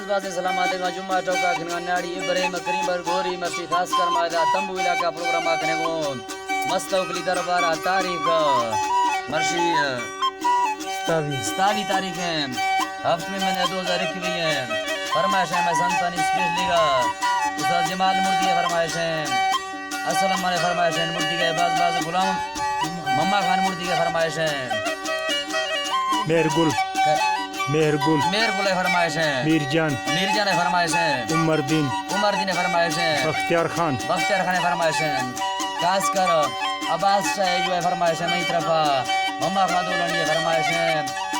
बाज बाज सलामत का जुम्मा चौका खिनगा नाड़ी इब्राहिम करीम बर गोरी मर्ची खास कर मायदा तंबू इलाका प्रोग्राम आखने को मस्त उकली दरबार तारीख मर्ची 27 तारीख है हफ्ते में मैंने 2021 है फरमाइश है मैं संतानी स्पेशली का उस्ताद जमाल मुर्दी है फरमाइश है अस्सलाम वाले फरमाइश है मुर्दी के बाज बाज गुलाम मम्मा खान मुर्दी के फरमाइश है मेहरगुल है फरमाइश है मीरजान है फरमाइश है उमरदीन है फरमाइश है बख्तियार खान है फरमाइश है खास कर अब्बास शाह जो है फरमाइश है नई तरफा मम्मा खादुलन ये फरमाइश है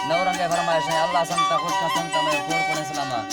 नौरंग है फरमाइश है अल्लाह संता खुद का संता मैं कोर कोने सलामा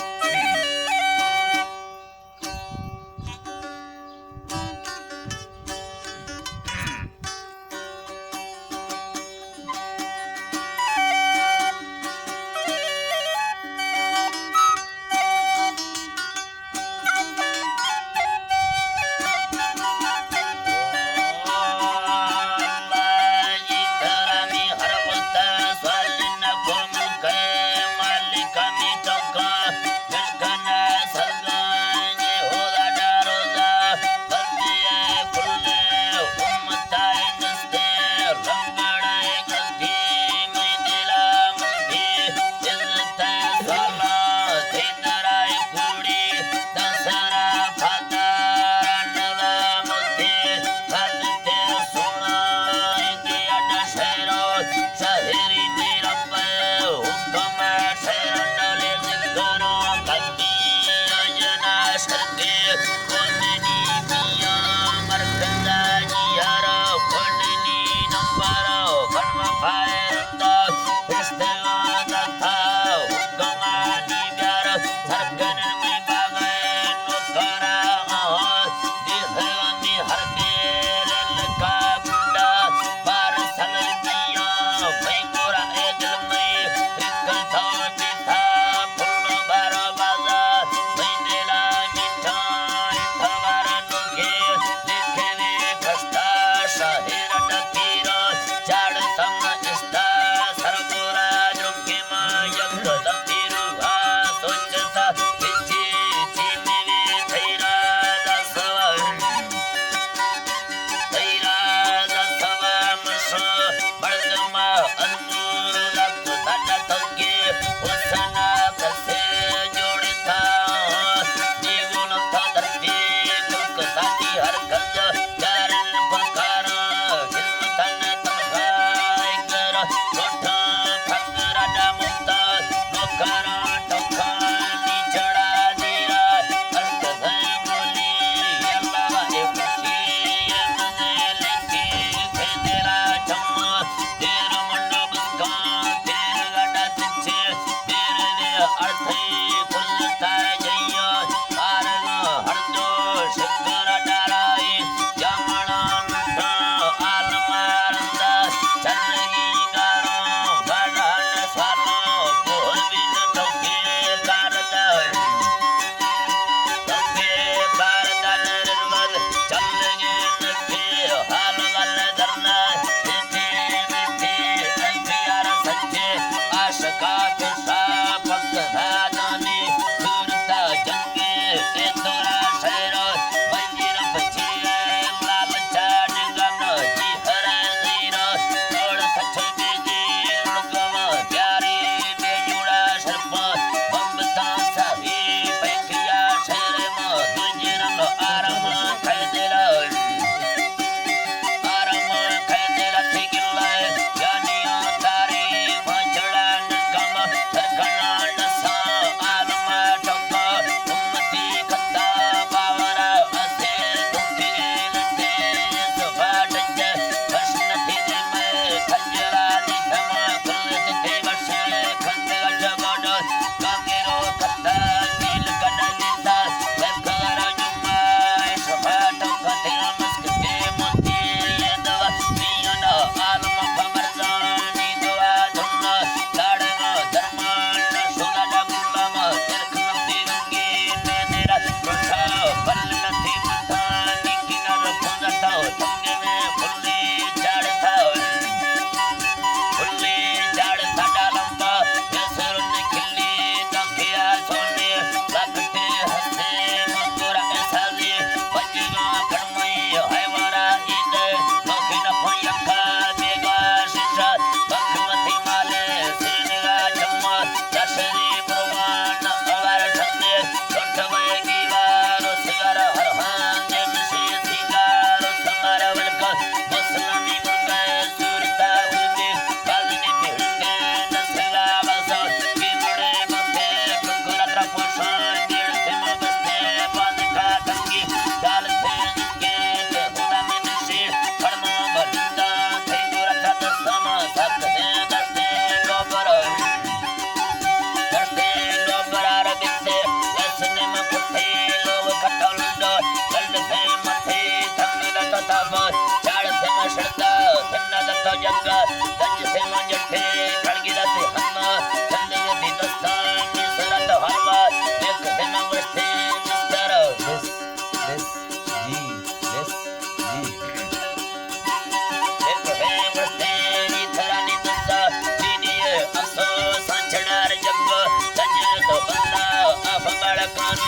What's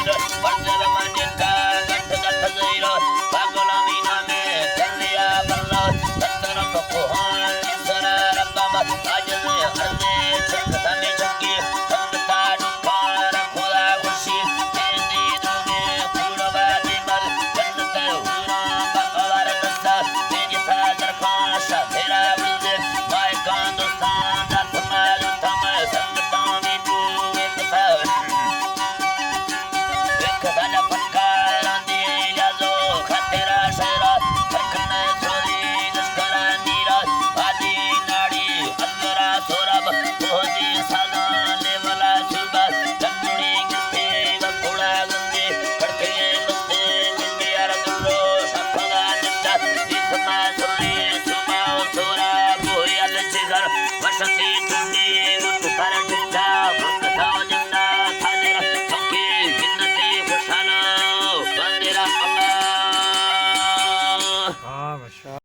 the